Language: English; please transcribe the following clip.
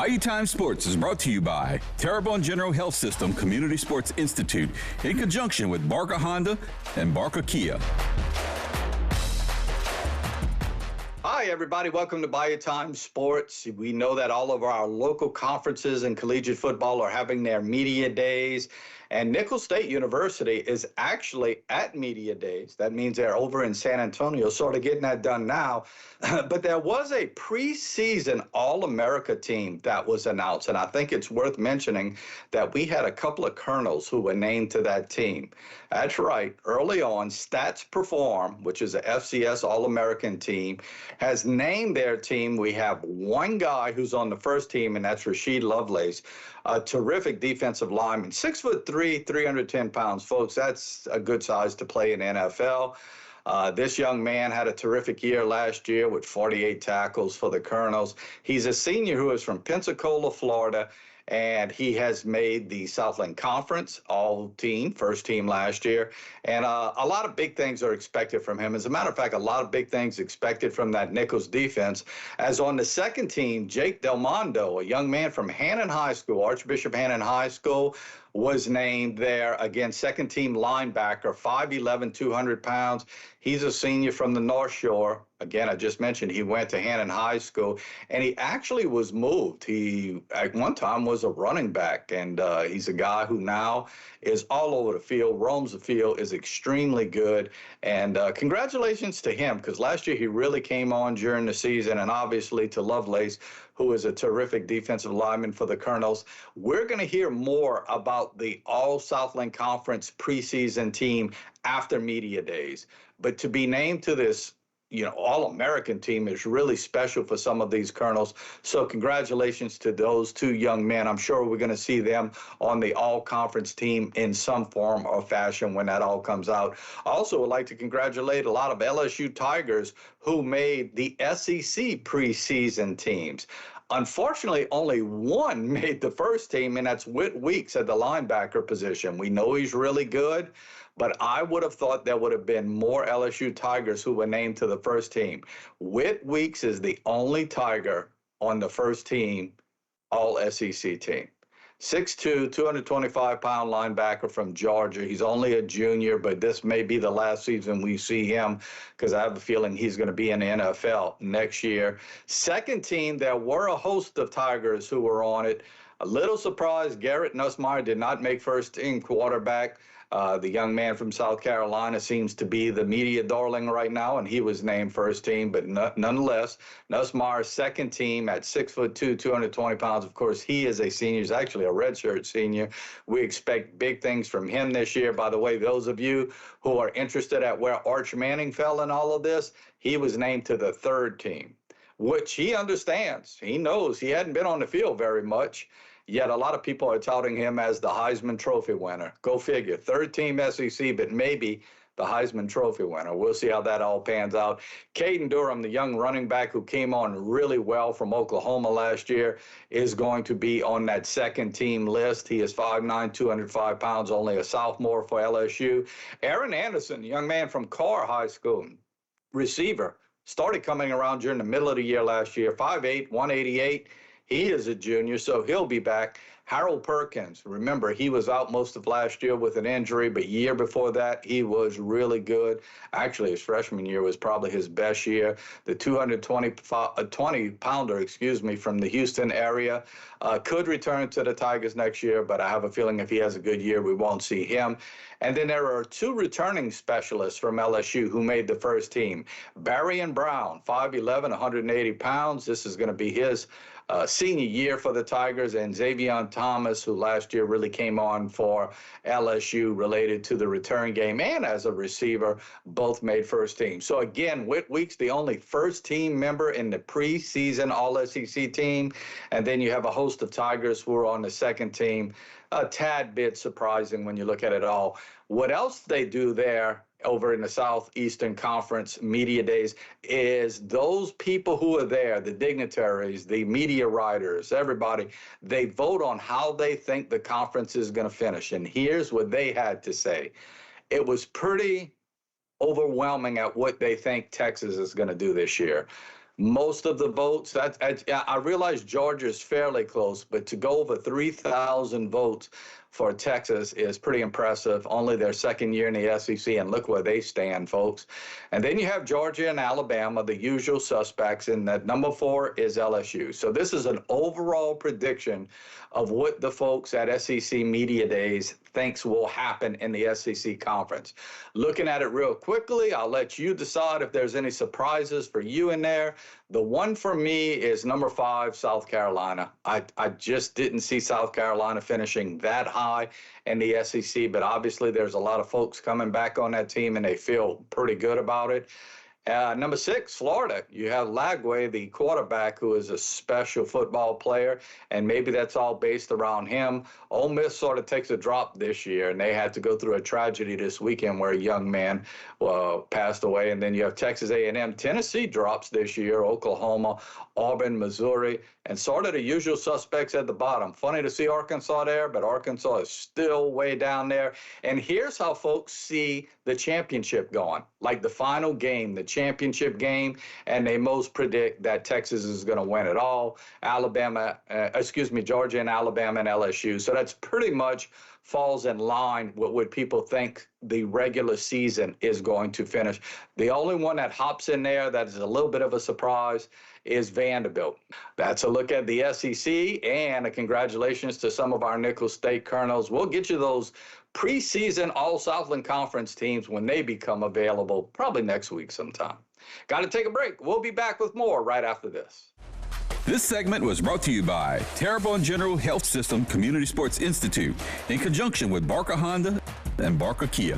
Bayou Time Sports is brought to you by Terrebonne General Health System Community Sports Institute in conjunction with Barker Honda and Barker Kia. Hi, everybody. Welcome to Bayou Time Sports. We know that all of our local conferences in collegiate football are having their media days, and Nicholls State University is actually at media days. That means they're over in San Antonio, sort of getting that done now. But there was a preseason All-America team that was announced, and I think it's worth mentioning that we had a couple of colonels who were named to that team. That's right. Early on, Stats Perform, which is a FCS All-American team, has named their team. We have one guy who's on the first team, and that's Rasheed Lovelace, a terrific defensive lineman, 6'3", 310 pounds. Folks, that's a good size to play in NFL. This young man had a terrific year last year with 48 tackles for the Colonels. He's a senior who is from Pensacola, Florida, and he has made the Southland Conference All-Team, first team last year. And a lot of big things are expected from him. As a matter of fact, a lot of big things expected from that Nicholls defense. As on the second team, Jake Del Mondo, a young man from Hannon High School, Archbishop Hannon High School, was named there. Again, second team linebacker, 5'11", 200 pounds. He's a senior from the North Shore. Again, I just mentioned he went to Hannon High School, and he actually was moved. He, at one time, was a running back, and he's a guy who now is all over the field, roams the field, is extremely good. And congratulations to him, because last year he really came on during the season, and obviously to Lovelace, who is a terrific defensive lineman for the Colonels. We're going to hear more about the All-Southland Conference preseason team after media days. But to be named to this, All-American team is really special for some of these Colonels. So congratulations to those two young men. I'm sure we're going to see them on the all-conference team in some form or fashion when that all comes out. Also, would like to congratulate a lot of LSU Tigers who made the SEC preseason teams. Unfortunately, only one made the first team, and that's Whit Weeks at the linebacker position. We know he's really good, but I would have thought there would have been more LSU Tigers who were named to the first team. Whit Weeks is the only Tiger on the first team, all-SEC team. 6'2", 225-pound linebacker from Georgia. He's only a junior, but this may be the last season we see him because I have a feeling he's going to be in the NFL next year. Second team, there were a host of Tigers who were on it. A little surprised, Garrett Nussmeier did not make first team quarterback. The young man from South Carolina seems to be the media darling right now, and he was named first team. But nonetheless, Nussmeier's second team at 6'2", 220 pounds. Of course, he is a senior. He's actually a redshirt senior. We expect big things from him this year. By the way, those of you who are interested at where Arch Manning fell in all of this, he was named to the third team, which he understands. He knows he hadn't been on the field very much. Yet a lot of people are touting him as the Heisman Trophy winner. Go figure. Third team SEC, but maybe the Heisman Trophy winner. We'll see how that all pans out. Caden Durham, the young running back who came on really well from Oklahoma last year, is going to be on that second team list. He is 5'9", 205 pounds, only a sophomore for LSU. Aaron Anderson, young man from Carr High School, receiver, started coming around during the middle of the year last year, 5'8", 188. He is a junior, so he'll be back. Harold Perkins, remember, he was out most of last year with an injury, but year before that, he was really good. Actually, his freshman year was probably his best year. The 220-pounder, from the Houston area, could return to the Tigers next year, but I have a feeling if he has a good year, we won't see him. And then there are two returning specialists from LSU who made the first team. Barrion Brown, 5'11", 180 pounds. This is going to be his senior year for the Tigers, and Xavier Thomas, who last year really came on for LSU related to the return game and as a receiver, both made first team. So again, Whit Weeks, the only first team member in the preseason All-SEC team, and then you have a host of Tigers who are on the second team. A tad bit surprising when you look at it all. What else they do there over in the Southeastern Conference media days is those people who are there, the dignitaries, the media writers, everybody, they vote on how they think the conference is going to finish. And here's what they had to say. It was pretty overwhelming at what they think Texas is going to do this year. most of the votes. I realize Georgia's fairly close, but to go over 3,000 votes for Texas is pretty impressive. Only their second year in the SEC, and look where they stand, folks. And then you have Georgia and Alabama, the usual suspects, and that number 4 is LSU. So this is an overall prediction of what the folks at SEC Media Days thinks will happen in the SEC Conference. Looking at it real quickly, I'll let you decide if there's any surprises for you in there. The one for me is number 5, South Carolina. I just didn't see South Carolina finishing that high in the SEC, but obviously there's a lot of folks coming back on that team, and they feel pretty good about it. Number 6, Florida. You have Lagway, the quarterback, who is a special football player, and maybe that's all based around him. Ole Miss sort of takes a drop this year, and they had to go through a tragedy this weekend where a young man passed away. And then you have Texas A&M. Tennessee drops this year, Oklahoma, Auburn, Missouri, and sort of the usual suspects at the bottom. Funny to see Arkansas there, but Arkansas is still way down there. And here's how folks see the championship going, like the final game, the championship game, and they most predict that Texas is going to win it all. Georgia and Alabama and LSU. So that's pretty much falls in line with what people think the regular season is going to finish. The only one that hops in there that is a little bit of a surprise is Vanderbilt. That's a look at the SEC, and a congratulations to some of our Nicholls State Colonels. We'll get you those preseason All-Southland Conference teams when they become available, probably next week sometime. Got to take a break. We'll be back with more right after this. This segment was brought to you by Terrebonne General Health System Community Sports Institute in conjunction with Barker Honda and Barker Kia.